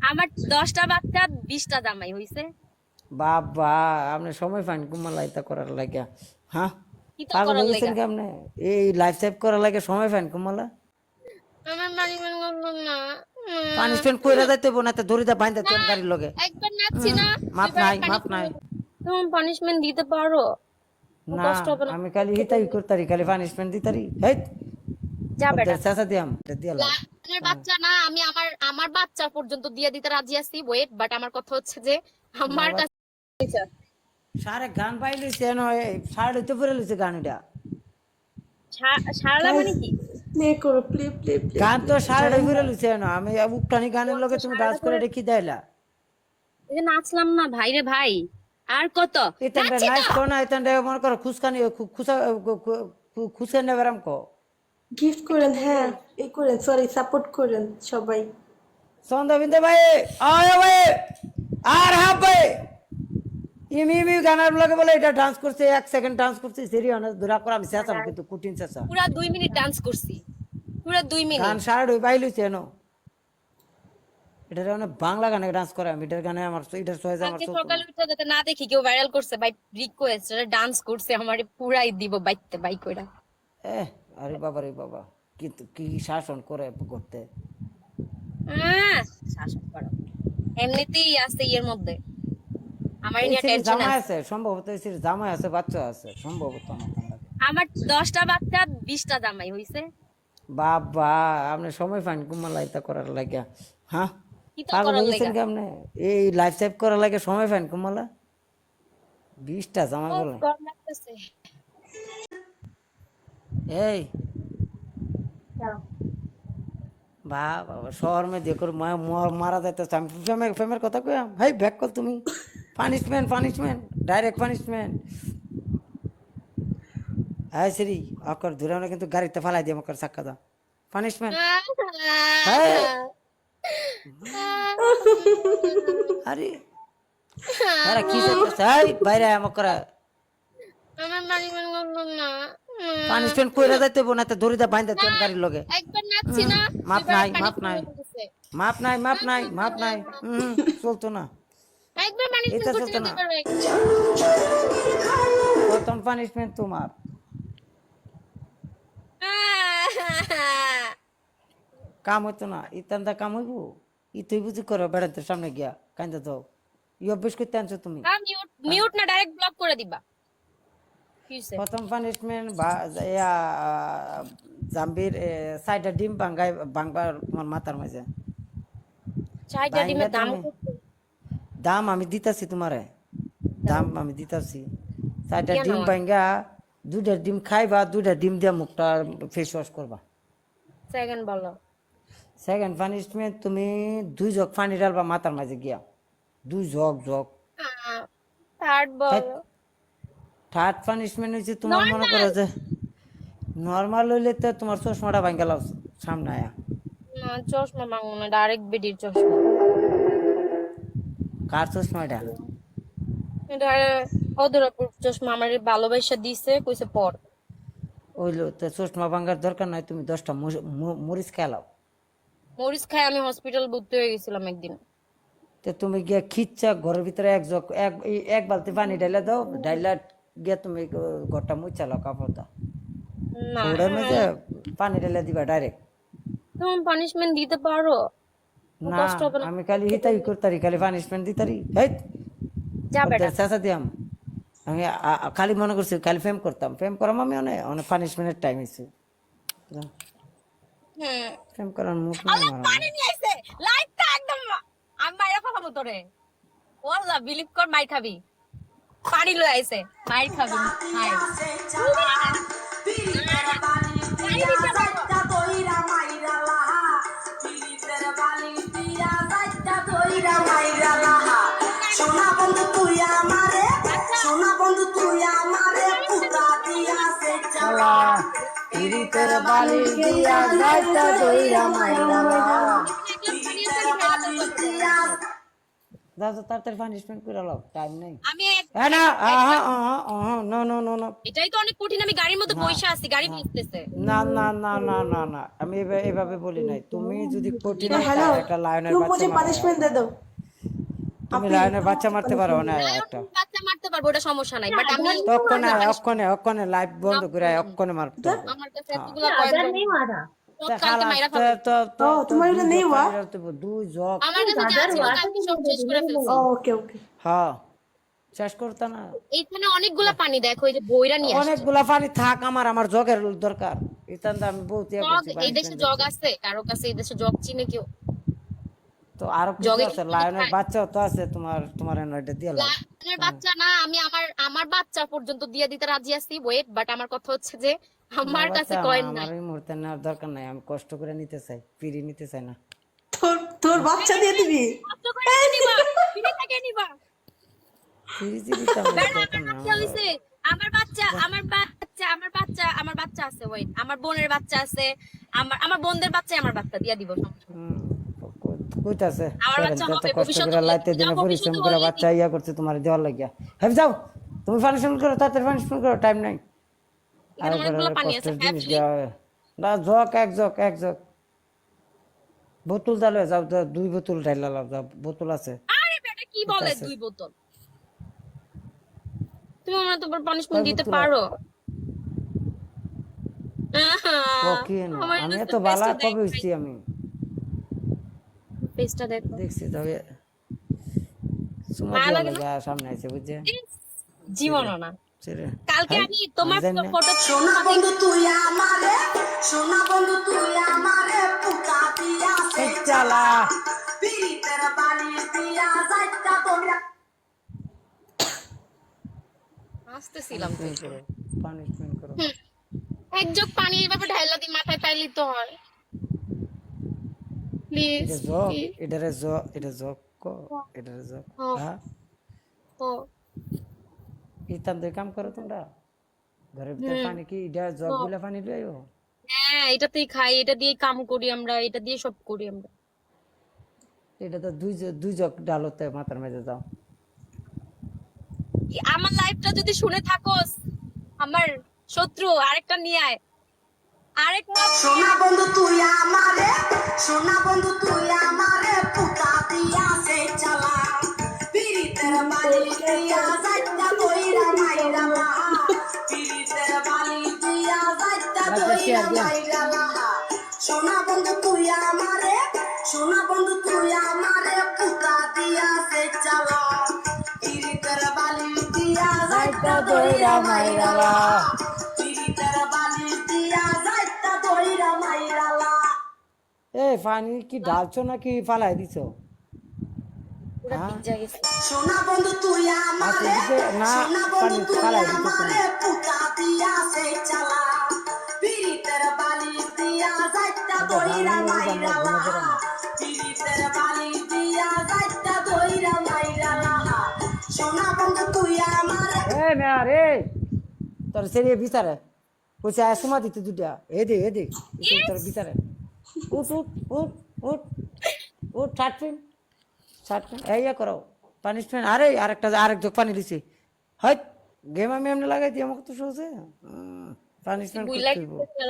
আমার 10টা বাচ্চা 20টা জামাই হইছে। বাবা আপনি সময় পান কুমালা এটা করার লাগে? হ্যাঁ, কি তো পাগল করার হয়ে গেছেন লেগা? কি আপনি? এই লাইফ সেভ করার লাগে সময় পান কুমালা? আমার পানিশমেন্ট করবো না। পানিশমেন্ট কইরা যাইতে হইব না, তো দড়িটা বাইন্ধা না, তুই গাড়ির লগে। একবার নাচছি না, মাপ দুইবার নাই, মাপ নাই। পানিশমেন্ট। তুমি পানিশমেন্ট দিতে পারো? না, কষ্ট হবে না? আমি খালি হিতাই করতারি, খালি পানিশমেন্ট দিতারি। হেই, যা বেটা। ওদের চেঁচা দিয়াম, এটা দিয়া লাও। আমার বাচ্চা না, আমি আমার আমার বাচ্চা পর্যন্ত দিয়ে দিতে রাজি আছি। ওয়েট, বাট আমার কথা হচ্ছে যে তোমার আমার বাচ্চা কাছে সারে গান পাই লইছে নয়, সারে হইতে পড়ে লইছে গান এটা। সারলা মানে গাইস কি? প্লে করো, প্লে প্লে প্লে গান প্লে তো সারে জয়েন পড়ে দাও। লইছে না, আমি উকটানি ও গানের লগে আচ্ছা, তুমি সারলা ডান্স করে করে রেখে দেয়লা। এই যে নাচলাম না ভাই রে ভাই। আর কত এতানটা নাচছি তো। নাইস কো না, এতানটা মনে করো খুসকানি খুসা খুসেন না বেরাম কো। গিফট করেন, হ্যাঁ এই করেন, সরি সাপোর্ট করেন সবাই। সন্ধ্যা বিন্দে ভাই, আয় ভাই, আর হাফ ভাই। ইমি ইমি গানার লগে বলে এটা ডান্স করছে, 1 সেকেন্ড ডান্স করছে, সিরিয়াস না দূরা করে আমি চেঁচাম কিন্তু কুটিন চেঁচা। পুরা 2 মিনিট ডান্স করছি, পুরা 2 গান মিনিট। সারে হই বাইলইছে ন। এটা অনেক বাংলা গানে ডান্স করে, আমি এটার গানে আমার এটার চয়েস আমার আজকে চলতো সকালে না। উঠে যাতে না দেখি কেউ ভাইরাল করছে বাই রিকোয়েস্ট, ডান্স করছে আমারে পুরাই দিব বাইতে বাই কইরা। এ আরে বাবা রে বাবা, কিন্তু কি শাসন করে করতে। শাসন করো, এমনিতেই আছে এর মধ্যে, আমার এই নিয়ে সিরিজ টেনশন জামাই আছে। আছে সম্ভবত, এই সিরিজ জামাই আছে, বাচ্চা আছে সম্ভবত আমার কান লাগে। আমার 10টা বাচ্চা 20টা জামাই হইছে। বাবা আপনি সময় পান কুমালা এটা করার লাগে? হ্যাঁ, কি তো পাগল করার হয়ে গেছেন লেগা? কি আপনি? এই লাইফ সেভ করার লাগে সময় পান কুমালা? 20টা জামাই ও বলে? গরম লাগতেছে। এই বা বাবা শহর মে দেখো মারা যাইতেছে, আমি ফেমের কথা কই ভাই ব্যাক কর তুমি। Punishment punishment, direct punishment. হ্যাঁ সিরি অকর ধরে না কিন্তু গাড়িতে ফালাই দিয়ে আমাকে চাক্কা দাও। পানিশমেন্ট। হ্যাঁ, আরে আরে কি চাইতেছে? এই বাইরে আমাকে আমার পানিশমেন্ট করবো না। পানিশমেন্ট কইরা যাইতে হইব না, তো দড়িটা বাইন্ধা না, তুই গাড়ির লগে। একবার নাচছি না, মাপ দুইবার নাই, মাপ পানিশমেন্ট নাই, হয়ে গেছে। মাপ নাই, মাপ নাই, মাপ নাই। চলতো না, একবার পানিশমেন্ট এটা করছি চলতো না, না। দুইবার হয়ে প্রথম পানিশমেন্ট তোমার। গেছে। কাম হইতো না, ইতানটা কাম হইব। ই তুই বুঝি করো বেড়াতে সামনে গিয়া কান্দা দাও। ই অভ্যেস করতে আনছো তুমি। মিউট মিউট না, ডাইরেক্ট ব্লক করে দিবা। কি হইছে? প্রথম পানিশমেন্ট বা ইয়া জাম্বির সাইডা ডিম ভাঙ্গাই ভাঙবার তোমার মাথার মাঝে। চারটা ভাঙ্গা ডিমের দাম তুমি কত? দাম আমি দিতাছি তোমারে, দাও, দাম আমি দিতাছি। চারটা দিয়া ডিম নাও। ভাঙ্গা 2টা ডিম খাইবা, 2টা ডিম দিয়ে মুখটা ফেস ওয়াশ করবা। সেকেন্ড বলো। সেকেন্ড পানিশমেন্ট তুমি 2 জগ পানি ঢালবা মাথার মাঝে গিয়া, 2 জগ। থার্ড বলো। থার্ড পানিশমেন্ট হচ্ছে তোমার মনে করো নর্মাল। যে নর্মাল হইলে তো তোমার চশমাটা ভাঙ্গা লাও সামনে আয়া। না, চশমা মাঙ্গো না, ডাইরেক্ট বেডির চশমা। কার চশমা এটা? এটা অধরাপুর চশমা, আমার ভালোবাসা দিছে, কইছে পর। ওইলো তো চশমা ভাঙ্গার দরকার নাই, তুমি 10টা মরিচ খেলাও। মরিচ খাই আমি হসপিটাল ভর্তি হয়ে গেছিলাম একদিন। তো তুমি গিয়া খিচ্ছা ঘরের ভিতরে 1 জগ এক বালতি পানি ঢাইলা দাও, ঢাইলা গিয়া তুমি ঘরটা মুছালাও কাপড় দাও। না, ফোড়ের মধ্যে পানি ঢাইলা দিবা ডাইরেক্ট। তুমি পানিশমেন্ট দিতে পারো? না, কষ্ট হবে না? আমি খালি হিতাই করতারি, খালি পানিশমেন্ট দিতারি। হেই, যা বেটা। ওদের চেঁচা দিয়াম। আমি খালি মনে করছি খালি ফেম করতাম, ফেম করাম আমি অনেক অনেক পানিশমেন্টের টাইম হয়েছে। হুম। ফেম করার মুখ নাই আল্লাহ, আমার। পানি নিয়ে আইছে। লাইটটা একদম, আমি মাইরা ফালাবো তোরে। ওয়াল্লাহ, বিলিভ কর, মাই খাবি। পানি লয়ে আইছে, মাই খাবি। হাই, পানি দিতে পারবো? সোনা বন্ধু তুই আমারে, আচ্ছা, সোনা বন্ধু তুই আমারে পুতা দিয়া সে চালা, আল্লাহ পিরিতের বালি দিয়া যাইতা দইরা মাইরা লা। তুমি এক গ্লাস পানি আছে, আমি খাইতে পারবো। দাও তো তাড়াতাড়ি পানিশমেন্ট করে লাও, টাইম নেই। আমি এক না নো নো নো নো এটাই তো অনেক কঠিন, আমি গাড়ির মধ্যে বসে আছি, গাড়ি ভিজতেছে। না না না না না না আমি এভাবে বলি নাই। তুমি যদি কঠিন হ্যালো একটা লায়নের তুম বাচ্চা মুঝে মারো, পানিশমেंट दे दो তুমি আপনি লায়নের বাচ্চা মারতে পারো না লায়ন একটা, বাচ্চা মারতে পারবো, ওটা সমস্যা নাই, বাট আমি অক্ষণে লাইভ বন্ধ করে অক্ষণে মারতে হবে। আমার কাছে এতগুলা কয়েন সব কালকে মাইরা তো ফেলবো। তো তো ও তোমার এটা নেই ওয়া দুই জগ আমার কাছে যা ছিল কালকে সব শেষ করে ফেলছি। ওকে ওকে হ্যাঁ শেষ করতে না। এইখানে অনেকগুলা পানি, দেখো এই যে বইরা নিয়ে আসছে। অনেকগুলা পানি থাক, আমার জগের দরকার। ইতান আমি বহুত ইয়ে জগ করছি এই দেশে জগ আছে কারো কাছে? এই দেশে জগ চিনে কেউ? তো আরো কিছু জগে আছে, লায়নের বাচ্চাও তো আছে, তোমার এটা দিয়ে লাও। লায়নের বাচ্চা না, আমি আমার বাচ্চা পর্যন্ত দিয়ে দিতে রাজি আছি, ওয়েট, বাট আমার কথা হচ্ছে যে আমার কাছে কয়েন নাই। আমার এই মুহূর্তে নেওয়ার দরকার নাই, আমি কষ্ট করে নিতে চাই, ফিরি নিতে চাই না। তোর তোর বাচ্চা দিয়ে দিবি কষ্ট করে নিবা, ফিরে থেকে নিবা। ফিরি দিতে আমার বেড়া, দরকার আমার নাই। বাচ্চা হইছে, আমার বাচ্চা আছে, ওয়েট, আমার বোনের বাচ্চা আছে, আমার বোনদের বাচ্চা, আমার বাচ্চা দিয়া দিব, সমস্যা নেই। কইতাছে আমার বাচ্চা যত হবে, কষ্ট ভবিষ্যতে করে লাইতে দিনে ভবিষ্যতে পরিশ্রম করে হলেই বাচ্চা ইয়া করছে তোমার দেওয়ার লাগিয়া। হ্যাঁ যাও, তুমি পানিশমেন্ট করো, তাড়াতাড়ি পানিশমেন্ট করো, টাইম নাই। আর এখানে অনেকগুলো পানি আছে, কষ্টের জিনিস হ্যাপলি দেওয়া হবে না। এক জগ বোতল ডালে যাও, 2 বোতল ঢাইলা লাও, যাও বোতল আছে। আরে বেটা কি বলে আছে। 2 বোতল? তুমি আমার তো পানিশমেন্ট কয় দিতে বোতল? পারো? ও কি না, আমার আমি কাছে এত বালা পেস্টটা কবে হইছি? আমি পেস্টটা দেখো, দেখছি তবে সুমা মায়া দেওয়ার লাগে না? লাগে সামনে আছে বুঝছে। জীবনও না। ছেড়ে কালকে হাই, আমি তোমার জানি না। ফটো সোনা বন্ধু তুই আমারে সোনা বন্ধু তুই আমারে পুতা দিয়া সে এই চালা পীড়িতের বালি দিয়া যাইতা তোমরা আসতেছিলাম তো একটু। পানিশমেন্ট করো। হুম, এক জগ পানি এইভাবে ঢাইলা দি মাথায় তাইলি তো হয়। প্লিজ এটা জগ, এটা জগ কো, এটা জগ। হ্যাঁ তো ইতান দিয়ে কাম করো তোমরা, ঘরের ভিতরে পানি কি এটা জগ গুলা পানি লইও? হ্যাঁ, এটাতেই খাই, এটা দিয়ে কাম করি আমরা, এটা দিয়ে সব করি আমরা। এটা তো দুই জগ ডালতে মাথার মেঝে যাও। আমার লাইফটা যদি শুনে থাকোস, আমার শত্রু আরেকটা নিয়ে আয়, আরেকটা। সোনা বন্ধু তুই আমারে সোনা বন্ধু তুই আমারে পুতা দিয়া সে চালা পীড়িতের বালি দিয়া যাইতা কইরা মাইরা লা পীড়িতের বালি দিয়া যাইতা কইরা মাইরা লা সোনা বন্ধু তুই আমারে সোনা বন্ধু তুই আমারে পুতা দিয়া সে চালা পীড়িতের বালি দিয়া যাইতা কইরা মাইরা লা পীড়িতের বালি দিয়া যাইতা কইরা মাইরা লা এ পানি কি ঢালছো নাকি ফালাই দিছো? পুরো ভিজা গেছে। সোনা বন্ধু তুই আমারে না সোনা বন্ধু পানি তুই ফালাই দিছো তুমি। আমারে পুতা দিয়া সে চালা পীড়িতের বালি দিয়া যাইতা কইরা মাইরা লা পীড়িতের বালি দিয়া যাইতা কইরা মাইরা লা সোনা বন্ধু তুই আমারে এ মেয়া রে, তোর সেরিয়ে বিচারে কইছে সুমা দিতে দুটা, এ দে তোর বিচারে। উঠ উঠ উঠ উঠ উঠ, ছাড়বেন এই করো পানিশমেন্ট। আরে আরেক জগ পানি দিছি, হয় গেম আমি এমনি লাগাই দিই, আমাকে তো সহজে পানিশমেন্ট বুইলা করতে হইব। গেছে,